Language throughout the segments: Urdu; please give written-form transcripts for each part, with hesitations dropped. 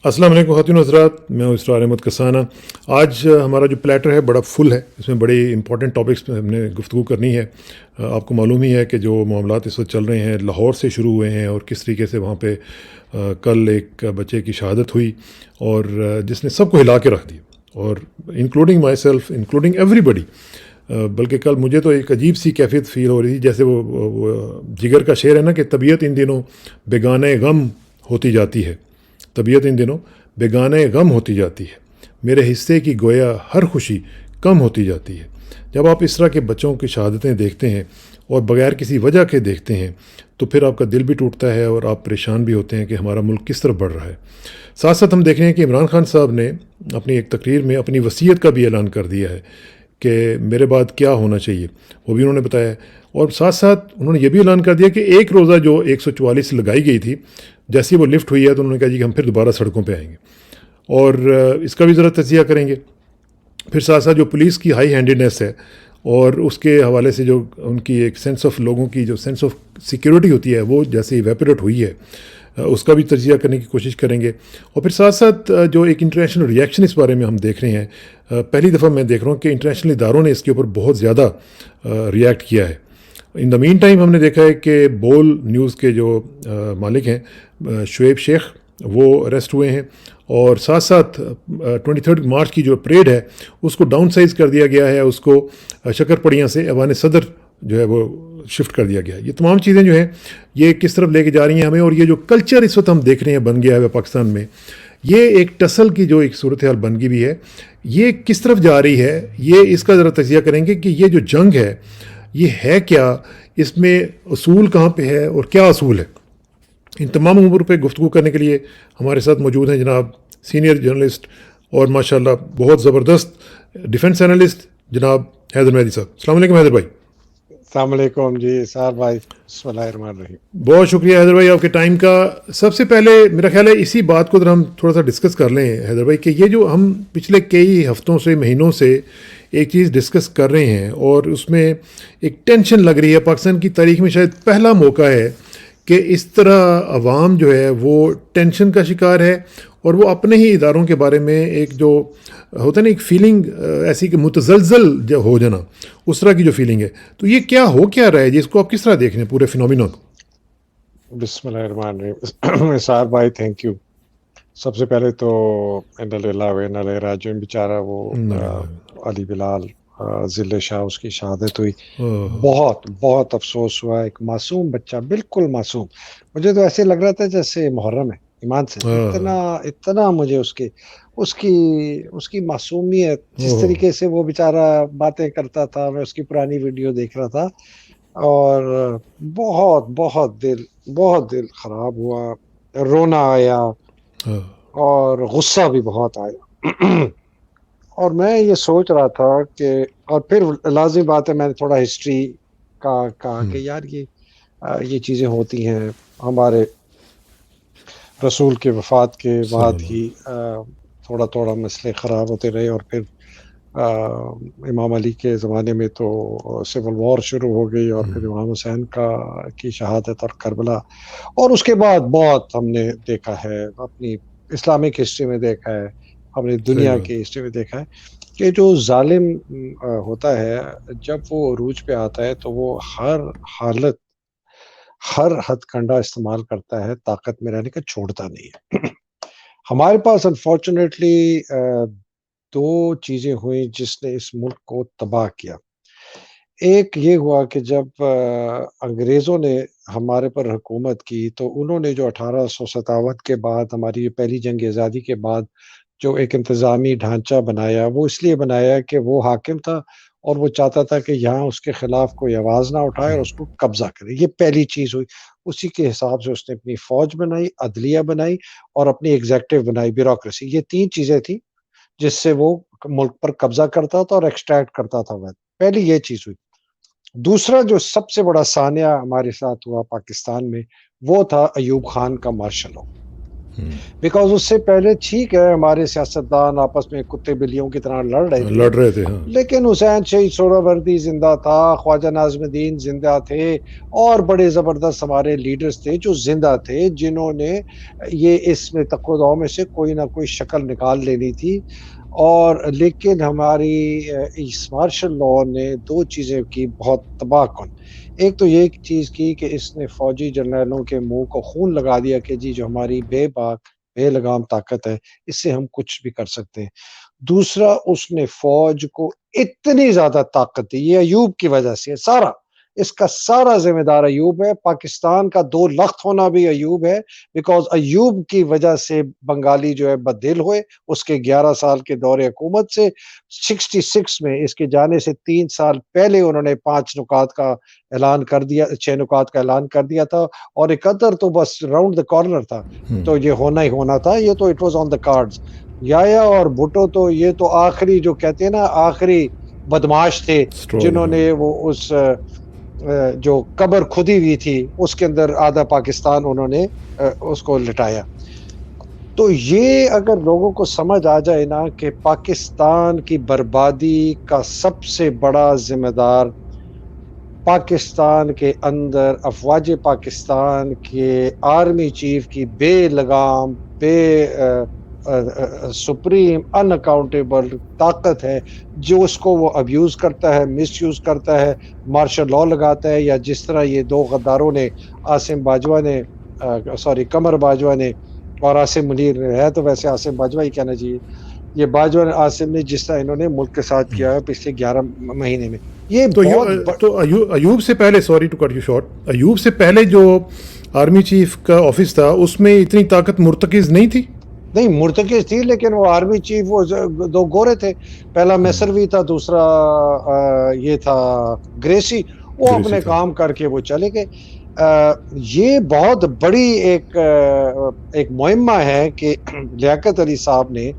السلام علیکم خواتین و حضرات، میں ہوں اسرار احمد کسانہ۔ آج ہمارا جو پلیٹر ہے بڑا فل ہے، اس میں بڑی امپورٹنٹ ٹاپکس پہ ہم نے گفتگو کرنی ہے۔ آپ کو معلوم ہی ہے کہ جو معاملات اس وقت چل رہے ہیں لاہور سے شروع ہوئے ہیں، اور کس طریقے سے وہاں پہ کل ایک بچے کی شہادت ہوئی، اور جس نے سب کو ہلا کے رکھ دیا، اور including myself, including everybody. بلکہ کل مجھے تو ایک عجیب سی کیفیت فیل ہو رہی تھی، جیسے وہ جگر کا شعر ہے نا کہ طبیعت ان دنوں بیگانہ غم ہوتی جاتی ہے، طبیعت ان دنوں بیگانہ غم ہوتی جاتی ہے، میرے حصے کی گویا ہر خوشی کم ہوتی جاتی ہے۔ جب آپ اس طرح کے بچوں کی شہادتیں دیکھتے ہیں اور بغیر کسی وجہ کے دیکھتے ہیں تو پھر آپ کا دل بھی ٹوٹتا ہے، اور آپ پریشان بھی ہوتے ہیں کہ ہمارا ملک کس طرف بڑھ رہا ہے۔ ساتھ ساتھ ہم دیکھ رہے ہیں کہ عمران خان صاحب نے اپنی ایک تقریر میں اپنی وصیت کا بھی اعلان کر دیا ہے کہ میرے بعد کیا ہونا چاہیے، وہ بھی انہوں نے بتایا ہے۔ اور ساتھ ساتھ انہوں نے یہ بھی اعلان کر دیا کہ ایک روزہ جو 144 لگائی گئی تھی، جیسی وہ لفٹ ہوئی ہے تو انہوں نے کہا جی کہ ہم پھر دوبارہ سڑکوں پہ آئیں گے، اور اس کا بھی ذرا تجزیہ کریں گے۔ پھر ساتھ ساتھ جو پولیس کی ہائی ہینڈیڈنیس ہے، اور اس کے حوالے سے جو ان کی ایک سینس آف، لوگوں کی جو سینس آف سیکیورٹی ہوتی ہے وہ جیسے ایویپوریٹ ہوئی ہے، اس کا بھی تجزیہ کرنے کی کوشش کریں گے۔ اور پھر ساتھ ساتھ جو ایک انٹرنیشنل ریئیکشن اس بارے میں ہم دیکھ رہے ہیں، پہلی دفعہ میں دیکھ رہا ہوں کہ انٹرنیشنل اداروں نے اس کے اوپر بہت زیادہ ریئیکٹ کیا ہے۔ ان دا مین ٹائم ہم نے دیکھا ہے کہ بول نیوز کے جو مالک ہیں شعیب شیخ، وہ اریسٹ ہوئے ہیں، اور ساتھ ساتھ 23 مارچ کی جو پریڈ ہے اس کو ڈاؤن سائز کر دیا گیا ہے، اس کو شکر پڑیاں سے ایوان صدر جو ہے وہ شفٹ کر دیا گیا ہے۔ یہ تمام چیزیں جو ہیں یہ کس طرف لے کے جا رہی ہیں ہمیں، اور یہ جو کلچر اس وقت ہم دیکھ رہے ہیں بن گیا ہے پاکستان میں، یہ ایک ٹسل کی جو ایک صورتحال بن گئی بھی ہے، یہ کس طرف جا رہی ہے، یہ اس کا ذرا تجزیہ کریں گے کہ یہ جو جنگ یہ ہے کیا، اس میں اصول کہاں پہ ہے اور کیا اصول ہے۔ ان تمام امور پہ گفتگو کرنے کے لیے ہمارے ساتھ موجود ہیں جناب سینئر جرنلسٹ اور ماشاءاللہ بہت زبردست ڈیفنس انالسٹ جناب حیدر مہدی صاحب۔ السلام علیکم حیدر بھائی۔ السلام علیکم جی سار بھائی، بسم اللہ الرحمن الرحیم۔ بہت شکریہ حیدر بھائی آپ کے ٹائم کا۔ سب سے پہلے میرا خیال ہے اسی بات کو ذرا ہم تھوڑا سا ڈسکس کر لیں حیدر بھائی، کہ یہ جو ہم پچھلے کئی ہفتوں سے، مہینوں سے ایک چیز ڈسکس کر رہے ہیں، اور اس میں ایک ٹینشن لگ رہی ہے، پاکستان کی تاریخ میں شاید پہلا موقع ہے کہ اس طرح عوام جو ہے وہ ٹینشن کا شکار ہے، اور وہ اپنے ہی اداروں کے بارے میں ایک جو ہوتا ہے نا ایک فیلنگ ایسی کہ متزلزل جو ہو جانا، اس طرح کی جو فیلنگ ہے، تو یہ کیا ہو کیا رہا ہے جی، اس کو آپ کس طرح دیکھ رہے ہیں پورے فینومینا کو؟ بسم اللہ الرحمن الرحیم۔ سار بھائی تھینک یو۔ سب سے پہلے تو انا للہ و انا الیہ راجعون، بیچارہ وہ علی بلال ذل شاہ، اس کی شہادت ہوئی، بہت بہت افسوس ہوا۔ ایک معصوم بچہ، بالکل معصوم، مجھے تو ایسے لگ رہا تھا جیسے محرم ہے ایمان سے، اتنا مجھے اس کی معصومیت، جس طریقے سے وہ بیچارہ باتیں کرتا تھا، میں اس کی پرانی ویڈیو دیکھ رہا تھا، اور بہت بہت دل خراب ہوا، رونا آیا اور غصہ بھی بہت آیا۔ اور میں یہ سوچ رہا تھا کہ، اور پھر لازمی بات ہے میں نے تھوڑا ہسٹری کا کہا کہ یار یہ چیزیں ہوتی ہیں، ہمارے رسول کے وفات کے بعد ہی تھوڑا مسئلے خراب ہوتے رہے، اور پھر امام علی کے زمانے میں تو سول وار شروع ہو گئی، اور پھر امام حسین کی شہادت اور کربلا، اور اس کے بعد بہت ہم نے دیکھا ہے، اپنی اسلامک ہسٹری میں دیکھا ہے، اپنی دنیا کی ہسٹری میں دیکھا ہے کہ جو ظالم ہوتا ہے جب وہ عروج پہ آتا ہے تو وہ ہر حالت، ہر ہتھ کنڈا استعمال کرتا ہے، طاقت میں رہنے کا چھوڑتا نہیں ہے۔ ہمارے پاس انفارچونیٹلی دو چیزیں ہوئیں جس نے اس ملک کو تباہ کیا۔ ایک یہ ہوا کہ جب انگریزوں نے ہمارے پر حکومت کی تو انہوں نے جو 1857 کے بعد ہماری پہلی جنگ آزادی کے بعد جو ایک انتظامی ڈھانچہ بنایا، وہ اس لیے بنایا کہ وہ حاکم تھا اور وہ چاہتا تھا کہ یہاں اس کے خلاف کوئی آواز نہ اٹھائے اور اس کو قبضہ کرے۔ یہ پہلی چیز ہوئی۔ اسی کے حساب سے اس نے اپنی فوج بنائی، عدلیہ بنائی، اور اپنی ایگزیکٹو بنائی، بیوروکریسی۔ یہ تین چیزیں تھیں جس سے وہ ملک پر قبضہ کرتا تھا اور ایکسٹریکٹ کرتا تھا۔ پہلی یہ چیز ہوئی۔ دوسرا جو سب سے بڑا سانحہ ہمارے ساتھ ہوا پاکستان میں، وہ تھا ایوب خان کا مارشل لاء۔ بیکاز اس سے پہلے ٹھیک ہے ہمارے سیاستدان آپس میں کتے بلیوں کی طرح لڑ رہے تھے ہاں لیکن حسین شہید سہروردی زندہ تھا، خواجہ ناظم الدین زندہ تھے، اور بڑے زبردست ہمارے لیڈرز تھے جو زندہ تھے، جنہوں نے یہ اس میں تقوی میں سے کوئی نہ کوئی شکل نکال لینی تھی۔ اور لیکن ہماری اس مارشل لاء نے دو چیزیں کی بہت تباہ کن۔ ایک تو یہ چیز کی کہ اس نے فوجی جرنیلوں کے منہ کو خون لگا دیا کہ جی جو ہماری بے باک بے لگام طاقت ہے اس سے ہم کچھ بھی کر سکتے ہیں۔ دوسرا اس نے فوج کو اتنی زیادہ طاقت دی، یہ ایوب کی وجہ سے سارا، اس کا سارا ذمہ دار ایوب ہے، پاکستان کا 2 لخت ہونا بھی ایوب ہے، بیکاز ایوب کی وجہ سے بنگالی جو ہے بددل ہوئے، اس کے 11 سال کے دور حکومت سے 66 میں اس کے جانے سے 3 سال پہلے انہوں نے 5 نکات کا اعلان کر دیا، 6 نکات کا اعلان کر دیا تھا، اور اکدر تو بس راؤنڈ دا کارنر تھا، تو یہ ہونا ہی ہونا تھا، یہ تو it was on the cards. یایا اور بھٹو تو یہ تو آخری جو کہتے ہیں نا آخری بدماش تھے جنہوں نے وہ اس جو قبر کھدی ہوئی تھی اس کے اندر آدھا پاکستان انہوں نے اس کو لٹایا۔ تو یہ اگر لوگوں کو سمجھ آ جائے نا کہ پاکستان کی بربادی کا سب سے بڑا ذمہ دار پاکستان کے اندر افواج پاکستان کے آرمی چیف کی بے لگام بے سپریم ان اکاؤنٹیبل طاقت ہے، جو اس کو وہ ابیوز کرتا ہے، مس یوز کرتا ہے، مارشل لاء لگاتا ہے، یا جس طرح یہ 2 غداروں نے عاصم باجوہ نے قمر باجوہ نے اور عاصم منیر نے، ہے تو ویسے عاصم باجوہ ہی کہنا چاہیے، یہ باجوہ نے عاصم نے جس طرح انہوں نے ملک کے ساتھ کیا ہے پچھلے 11 مہینے میں، یہ تو ایوب سے پہلے، sorry to cut you short, Ayub سے پہلے جو آرمی چیف کا آفس تھا اس میں اتنی طاقت مرتکز نہیں تھی؟ نہیں مرتکز تھی، لیکن وہ آرمی چیف وہ 2 گورے تھے، پہلا میسروی تھا، دوسرا یہ تھا گریسی، وہ اپنے کام کر کے وہ چلے گئے۔ یہ بہت بڑی ایک مہمہ ہے کہ لیاقت علی صاحب نے،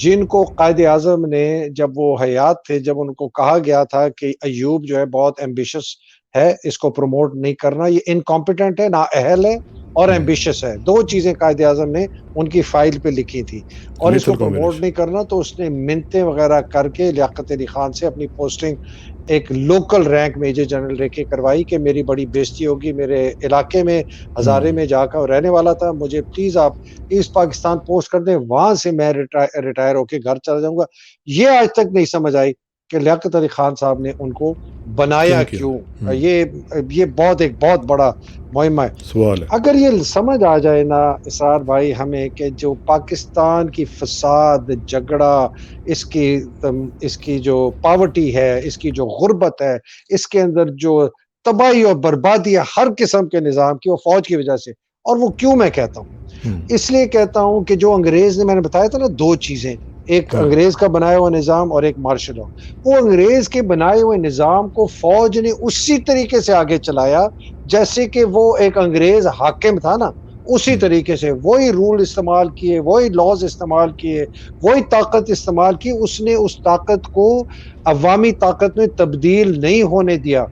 جن کو قائد اعظم نے جب وہ حیات تھے، جب ان کو کہا گیا تھا کہ ایوب جو ہے بہت ایمبیشس ہے، اس کو پروموٹ نہیں کرنا، یہ انکمپیٹنٹ ہے، نااہل ہے اور ایمبیشس ہے، 2 چیزیں قائد اعظم نے ان کی فائل پہ لکھی تھی، اور اس کو پروموٹ نہیں کرنا، تو اس نے منتیں وغیرہ کر کے لیاقت علی خان سے اپنی پوسٹنگ ایک لوکل رینک میجر جنرل رہ کے کروائی کہ میری بڑی بےزتی ہوگی، میرے علاقے میں ہزارے میں جا کر رہنے والا تھا، مجھے پلیز آپ ایسٹ پاکستان پوسٹ کر دیں، وہاں سے میں ریٹائر ہو کے گھر چلا جاؤں گا۔ یہ آج تک نہیں سمجھ آئی کہ لیاقت علی خان صاحب نے ان کو بنایا کیوں، یہ بہت بڑا مہمہ ہے۔ سوال ہے، اگر یہ سمجھ آ جائے نا اسرار بھائی ہمیں کہ جو پاکستان کی فساد، جھگڑا، اس کی جو پاورٹی ہے، اس کی جو غربت ہے، اس کے اندر جو تباہی اور بربادی ہے ہر قسم کے نظام کی، وہ فوج کی وجہ سے۔ اور وہ کیوں میں کہتا ہوں، اس لیے کہتا ہوں کہ جو انگریز نے، میں نے بتایا تھا نا 2 چیزیں، ایک انگریز کا بنایا ہوا نظام اور ایک مارشل لاء، وہ انگریز کے بنائے ہوئے نظام کو فوج نے اسی طریقے سے آگے چلایا جیسے کہ وہ ایک انگریز حاکم تھا نا، اسی طریقے سے وہی رول استعمال کیے، وہی لاز استعمال کیے، وہی طاقت استعمال کی، اس نے اس طاقت کو عوامی طاقت میں تبدیل نہیں ہونے دیا۔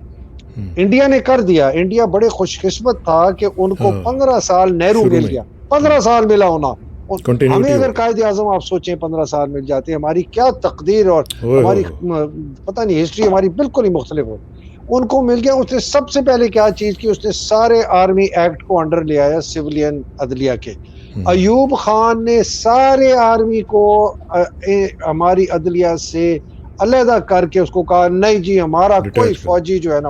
انڈیا نے کر دیا، انڈیا بڑے خوش قسمت تھا کہ ان کو 15 سال نہرو مل گیا، 15 سال ملا ہونا، ہمیں اگر قائد اعظم آپ سوچیں 15 سال مل جاتے، ہماری کیا تقدیر اور ہماری پتہ نہیں ہسٹری ہماری بالکل ہی مختلف ہو۔ ان کو مل گیا، اس نے سب سے پہلے کیا چیز کی، اس نے سارے آرمی ایکٹ کو انڈر لے آیا سیولین عدلیہ کے۔ ایوب خان نے سارے آرمی کو ہماری عدلیہ سے علیحدہ کر کے اس کو کہا نہیں جی ہمارا کوئی فوجی جو ہے نا،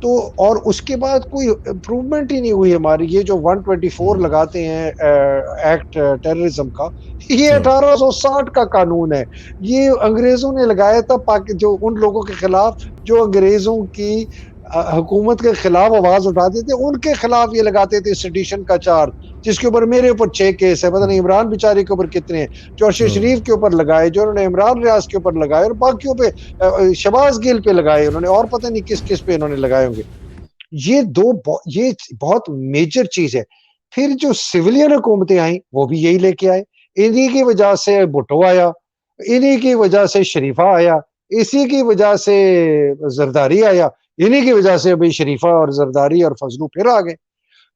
تو اور اس کے بعد کوئی امپروومنٹ ہی نہیں ہوئی ہماری۔ یہ جو 124 لگاتے ہیں ایکٹ ٹیررزم کا، یہ 1860 کا قانون ہے، یہ انگریزوں نے لگایا تھا جو ان لوگوں کے خلاف جو انگریزوں کی حکومت کے خلاف آواز اٹھاتے تھے، ان کے خلاف یہ لگاتے تھے سیڈیشن کا چارج، جس کے اوپر میرے اوپر 6 کیس ہے، پتہ نہیں عمران بیچارے کے اوپر کتنے ہیں، چوشے شریف کے اوپر لگائے، جو انہوں نے عمران ریاض کے اوپر لگائے، اور باقیوں پہ شہباز گل پہ لگائے انہوں نے، اور پتہ نہیں کس کس پہ انہوں نے لگائے ہوں گے۔ یہ بہت میجر چیز ہے۔ پھر جو سویلین حکومتیں آئیں وہ بھی یہی لے کے آئے، انہی کی وجہ سے بھٹو آیا، انہی کی وجہ سے شریفہ آیا، اسی کی وجہ سے زرداری آیا، انہی کی وجہ سے ابھی شریفہ اور زرداری اور فضلو پھر آ گئے۔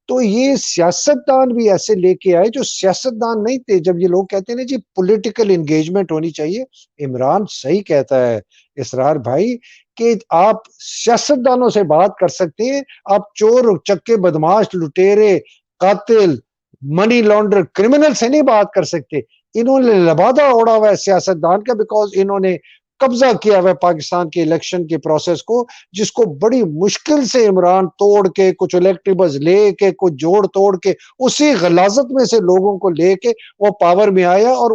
تو یہ سیاستدان بھی ایسے لے کے آئے جو سیاستدان نہیں تھے. جب یہ لوگ کہتے ہیں نا جی پولیٹیکل انگیجمنٹ ہونی چاہیے, عمران صحیح کہتا ہے اسرار بھائی کہ آپ سیاستدانوں سے بات کر سکتے ہیں, آپ چور چکے بدماش لٹیرے قاتل منی لانڈر کرمنل سے نہیں بات کر سکتے. انہوں نے لبادہ اوڑا ہوا ہے سیاستدان کا, بیکاز انہوں نے قبضہ کیا ہوا ہے پاکستان کے الیکشن کے پروسیس کو, جس کو بڑی مشکل سے عمران توڑ کے کچھ الیکٹیبلز لے کے کچھ جوڑ توڑ کے اسی غلاظت میں سے لوگوں کو لے کے وہ پاور میں آیا, اور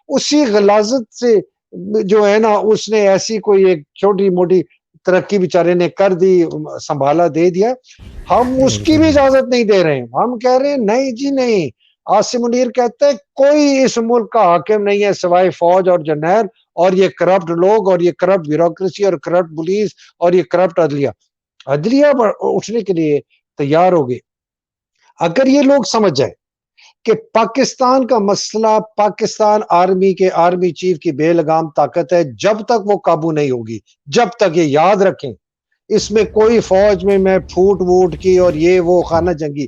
اسی غلاظت سے جو ہے نا اس نے ایسی کوئی ایک چھوٹی موٹی ترقی بیچارے نے کر دی, سنبھالا دے دیا. ہم اس کی بھی اجازت نہیں دے رہے ہیں, ہم کہہ رہے ہیں نہیں جی نہیں. عاصم منیر کہتا ہے کوئی اس ملک کا حاکم نہیں ہے سوائے فوج اور جرنیل, اور یہ کرپٹ لوگ, اور یہ کرپٹ بیوروکریسی, اور کرپٹ پولیس, اور یہ کرپٹ عدلیہ اٹھنے کے لیے تیار ہو گئے. اگر یہ لوگ سمجھ جائے کہ پاکستان کا مسئلہ پاکستان آرمی کے آرمی چیف کی بے لگام طاقت ہے, جب تک وہ قابو نہیں ہوگی, جب تک, یہ یاد رکھیں, اس میں کوئی فوج میں پھوٹ ووٹ کی اور یہ وہ خانہ جنگی,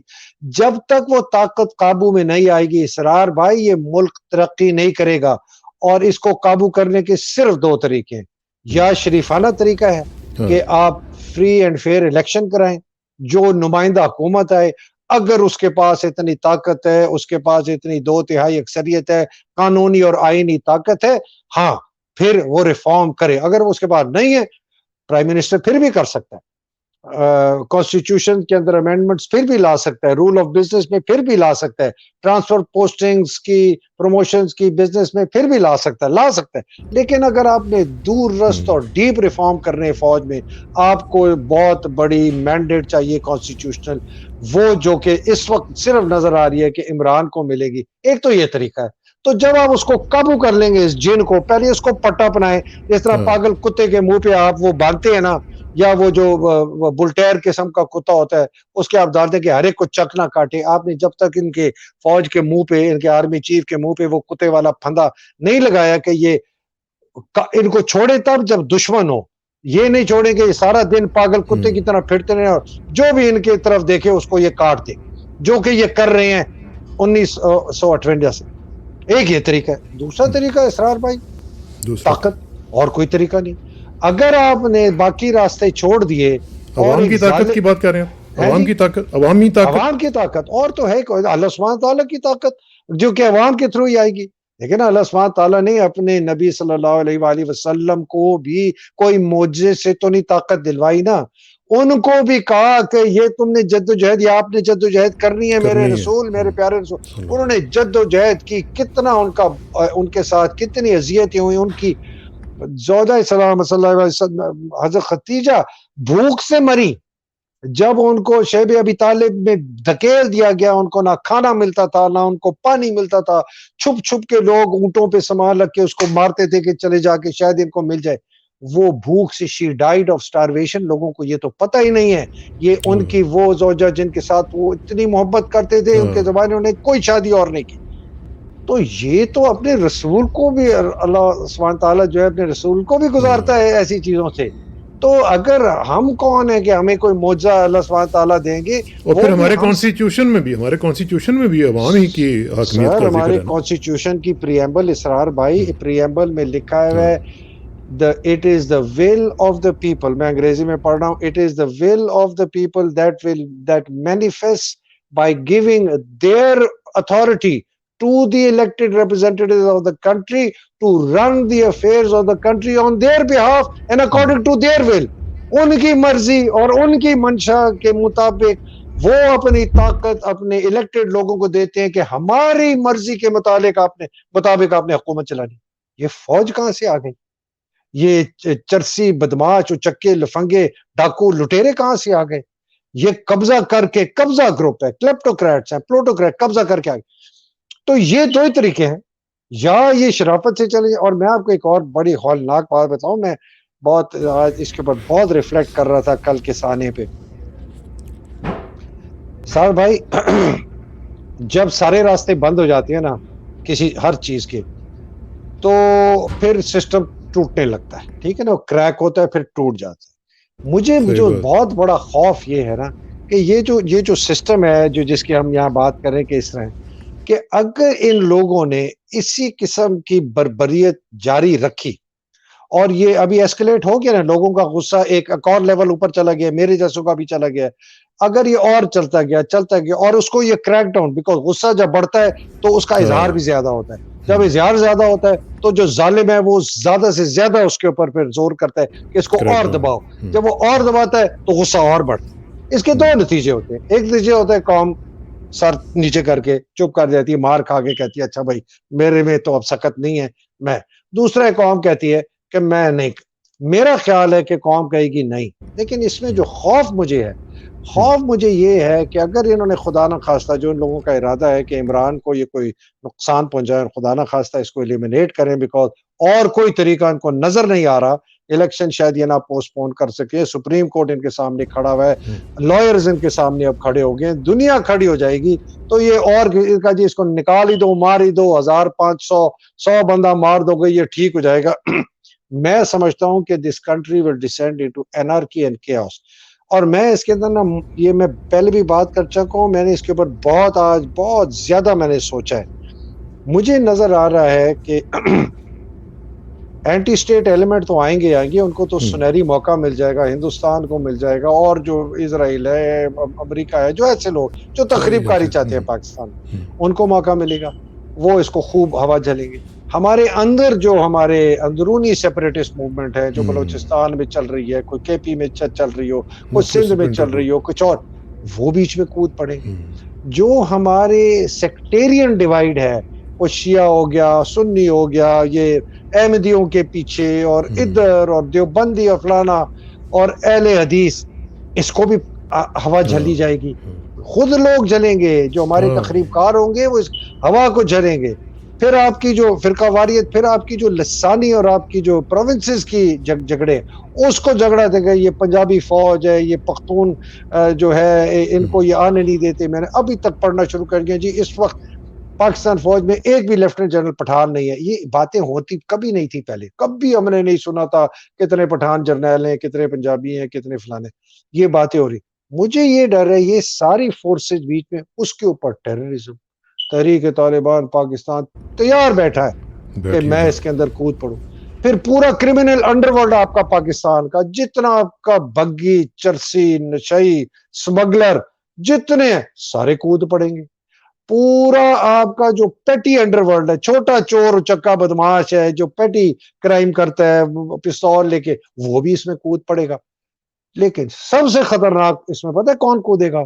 جب تک وہ طاقت قابو میں نہیں آئے گی اسرار بھائی یہ ملک ترقی نہیں کرے گا. اور اس کو قابو کرنے کے صرف دو طریقے ہیں, یا شریفانہ طریقہ ہے کہ آپ فری اینڈ فیئر الیکشن کرائیں, جو نمائندہ حکومت آئے, اگر اس کے پاس اتنی طاقت ہے, اس کے پاس اتنی 2/3 اکثریت ہے, قانونی اور آئینی طاقت ہے, ہاں پھر وہ ریفارم کرے. اگر وہ اس کے پاس نہیں ہے, پرائم منسٹر پھر بھی کر سکتا ہے, کانسٹیٹیوشن کے اندر امینڈمنٹس پھر بھی لا سکتا ہے, رول آف بزنس میں پھر بھی لا سکتا ہے, ٹرانسفر پوسٹنگز کی پروموشنز کی بزنس میں پھر بھی لا سکتا ہے. لیکن اگر آپ نے دور رست اور ڈیپ ریفارم کرنے فوج میں, آپ کو بہت بڑی مینڈیٹ چاہیے کانسٹیٹیوشنل, وہ جو کہ اس وقت صرف نظر آ رہی ہے کہ عمران کو ملے گی. ایک تو یہ طریقہ ہے. تو جب آپ اس کو قابو کر لیں گے اس جن کو, پہلے اس کو پٹا اپنائیں, جس طرح پاگل کتے کے منہ پہ آپ وہ باندھتے ہیں نا, یا وہ جو بلٹیر قسم کا کتا ہوتا ہے اس کے آپ ڈالتے کہ ہر ایک کو چک نہ کاٹے. آپ نے جب تک ان کے فوج کے منہ پہ, ان کے آرمی چیف کے منہ پہ وہ کتے والا پھندا نہیں لگایا کہ یہ ان کو چھوڑے تب جب دشمن ہو, یہ نہیں چھوڑیں گے سارا دن پاگل کتے کی طرح پھرتے رہے اور جو بھی ان کی طرف دیکھے اس کو یہ کاٹ دے, جو کہ یہ کر رہے ہیں 1958 سے. ایک یہ طریقہ ہے. دوسرا طریقہ اسرار بھائی طاقت, اور کوئی طریقہ نہیں. اگر آپ نے باقی راستے چھوڑ دیے, عوام کی طاقت کی بات کر رہے ہیں, عوام کی طاقت, عوام کی طاقت, اور تو ہے اللہ سبحانہ تعالیٰ کی طاقت جو کہ عوام کے تھرو ہی آئے گی. لیکن اللہ سبحانہ تعالیٰ نے اپنے نبی صلی اللہ علیہ وآلہ وسلم کو بھی کوئی معجزے سے تو نہیں طاقت دلوائی نا, ان کو بھی کہا کہ یہ تم نے جد و جہد, یا آپ نے جد و جہد کرنی ہے میرے رسول, میرے پیارے رسول. انہوں نے جد و جہد کی, کتنا ان کے ساتھ کتنی اذیتیں ہوئی. ان کی زوجہ سلام صلی اللہ علیہ وسلم حضرت ختیجہ بھوک سے مری, جب ان کو شیب ابی طالب میں دھکیل دیا گیا, ان کو نہ کھانا ملتا تھا نہ ان کو پانی ملتا تھا, چھپ چھپ کے لوگ اونٹوں پہ سامان رکھ کے اس کو مارتے تھے کہ چلے جا کے شاید ان کو مل جائے. وہ بھوک سے شی ڈائیڈ آف سٹارویشن. لوگوں کو یہ تو پتہ ہی نہیں ہے, یہ ان کی وہ زوجہ جن کے ساتھ وہ اتنی محبت کرتے تھے, ان کے زمانے انہیں کوئی شادی اور نہیں کی. تو یہ تو اپنے رسول کو بھی اللہ سبحانہ تعالیٰ جو ہے اپنے رسول کو بھی گزارتا ہے ایسی چیزوں سے. تو اگر ہم کون ہیں کہ ہمیں کوئی معجزہ اللہ سبحانہ تعالیٰ دیں گے؟ اور پھر ہمارے کانسٹیٹیوشن میں بھی عوام ہی کی حاکمیت کا ذکر ہے. ہمارے کانسٹیٹیوشن کی پریمبل اسرار بھائی, پریمبل میں لکھا ہے it is the will of the people. میں انگریزی میں پڑھ رہا ہوں. It is the will of the people that manifests by giving their authority to the elected representatives of the country to run the affairs of the country on their behalf and according to their will. ان کی مرضی اور ان کی منشا کے مطابق وہ اپنی طاقت اپنے الیکٹڈ لوگوں کو دیتے ہیں کہ ہماری مرضی کے مطابق آپ نے حکومت چلانی. یہ فوج کہاں سے آ گئی؟ یہ چرسی بدماش چکے لفنگے ڈاکو لٹیرے کہاں سے آ گئے؟ یہ قبضہ کر کے, قبضہ گروپ ہے, کلیپٹوکریٹس ہیں, پلوٹوکریٹ, قبضہ کر کے آ گئے. تو یہ دو ہی طریقے ہیں, یا یہ شرافت سے چلے. اور میں آپ کو ایک اور بڑی ہولناک بات بتاؤں, میں بہت آج اس کے اوپر بہت ریفلیکٹ کر رہا تھا کل کے سانے پہ. صاحب بھائی جب سارے راستے بند ہو جاتے ہیں نا کسی ہر چیز کے, تو پھر سسٹم ٹوٹنے لگتا ہے, ٹھیک ہے نا, کریک ہوتا ہے پھر ٹوٹ جاتا ہے. مجھے بہت بڑا خوف یہ ہے نا کہ یہ جو سسٹم ہے جو جس کی ہم یہاں بات کر رہے ہیں کہ اس طرح کہ اگر ان لوگوں نے اسی قسم کی بربریت جاری رکھی اور یہ ابھی ایسکلیٹ ہو گیا نا، لوگوں کا غصہ ایک اور لیول اوپر چلا گیا، میرے جیسوں کا بھی چلا گیا، اگر یہ اور چلتا گیا اور اس کو یہ کریک ڈاؤن، بیکاز غصہ جب بڑھتا ہے تو اس کا اظہار بھی زیادہ ہوتا ہے، جب اظہار زیادہ ہوتا ہے تو جو ظالم ہے وہ زیادہ سے زیادہ اس کے اوپر پھر زور کرتا ہے کہ اس کو اور دباؤ، جب وہ اور دباتا ہے تو غصہ اور بڑھتا ہے۔ اس کے دو نتیجے ہوتے ہیں، ایک نتیجہ ہوتا ہے قوم سر نیچے کر کے چپ کر جاتی ہے، مار کھا کے کہتی ہے اچھا بھائی میرے میں تو اب سکت نہیں ہے، میں دوسرا قوم کہتی ہے کہ میں نہیں، میرا خیال ہے کہ قوم کہے گی نہیں۔ لیکن اس میں جو خوف مجھے یہ ہے کہ اگر انہوں نے خدا نہ خواستہ، جو ان لوگوں کا ارادہ ہے کہ عمران کو یہ کوئی نقصان پہنچائے، خدا نہ خواستہ اس کو ایلیمینیٹ کریں، بیکاز اور کوئی طریقہ ان کو نظر نہیں آ رہا، الیکشن شاید یہ نہ پوسٹ پون کر سکے، سپریم کورٹ ان کے سامنے کھڑا ہوا ہے، لائرز ان کے سامنے اب کھڑے ہو گئے، دنیا کھڑی ہو جائے گی، تو یہ اور جی اس کو نکال ہی دو، مار ہی دو، 1500 100 بندہ مار دو گے، یہ ٹھیک ہو جائے گا۔ میں سمجھتا ہوں کہ this country will descend into anarchy and chaos, اور میں اس کے اندر نا، یہ میں پہلے بھی بات کر چکا ہوں، میں نے اس کے اوپر آج بہت زیادہ میں نے سوچا ہے۔ مجھے نظر آ رہا ہے کہ اینٹی اسٹیٹ ایلیمنٹ تو آئیں گے، ان کو تو سنہری موقع مل جائے گا، ہندوستان کو مل جائے گا، اور جو اسرائیل ہے، امریکہ ہے، جو ایسے لوگ جو تخریب کاری چاہتے ہیں پاکستان میں، ان کو موقع ملے گا، وہ اس کو خوب ہوا جھلیں گے۔ ہمارے اندر جو ہمارے اندرونی سیپریٹسٹ موومنٹ ہے، جو بلوچستان میں چل رہی ہے، کوئی کے پی میں چل رہی ہو، کوئی سندھ میں چل رہی ہو، کچھ اور، وہ بیچ میں کود پڑیں گے۔ جو ہمارے سیکٹیرین ڈیوائیڈ ہے، وہ شیعہ ہو گیا، سنی ہو گیا، یہ احمدیوں کے پیچھے اور ادھر اور دیوبندی اور فلانا اور اہل حدیث، اس کو بھی ہوا جھلی جائے گی، خود لوگ جلیں گے، جو ہمارے تخریب کار ہوں گے وہ اس ہوا کو جلیں گے۔ پھر آپ کی جو فرقہ واریت، پھر آپ کی جو لسانی اور آپ کی جو پروونسز کی جھگڑے، اس کو جھگڑا دے گا، یہ پنجابی فوج ہے، یہ پختون جو ہے، ان کو یہ آنے نہیں دیتے۔ میں نے ابھی تک پڑھنا شروع کر دیا جی، اس وقت پاکستان فوج میں ایک بھی لیفٹیننٹ جنرل پٹھان نہیں ہے۔ یہ باتیں ہوتی کبھی نہیں تھی پہلے، کبھی ہم نے نہیں سنا تھا کتنے پٹھان جرنیل ہیں، کتنے پنجابی ہیں، کتنے فلانے، یہ باتیں ہو رہی۔ مجھے یہ ڈر ہے یہ ساری فورسز بیچ میں، اس کے اوپر ٹیررزم، تحریک طالبان پاکستان تیار بیٹھا ہے کہ میں اس کے اندر کود پڑوں۔ پھر پورا کرمنل انڈر ورلڈ آپ کا پاکستان کا، جتنا آپ کا بگی، چرسی، نشئی، سمگلر جتنے ہیں، سارے کود پڑیں گے۔ پورا آپ کا جو پیٹی انڈر ورلڈ ہے، چھوٹا چور چکا بدماش ہے جو پیٹی کرائم کرتا ہے پستول لے کے، وہ بھی اس میں کود پڑے گا۔ لیکن سب سے خطرناک اس میں پتہ ہے کون کودے گا؟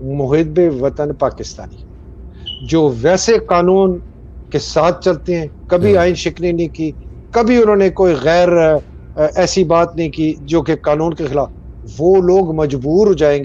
محب وطن پاکستانی، جو ویسے قانون کے ساتھ چلتے ہیں، کبھی آئین شکنی نہیں کی، کبھی انہوں نے کوئی غیر ایسی بات نہیں کی جو کہ قانون کے خلاف، وہ لوگ مجبور ہو جائیں گے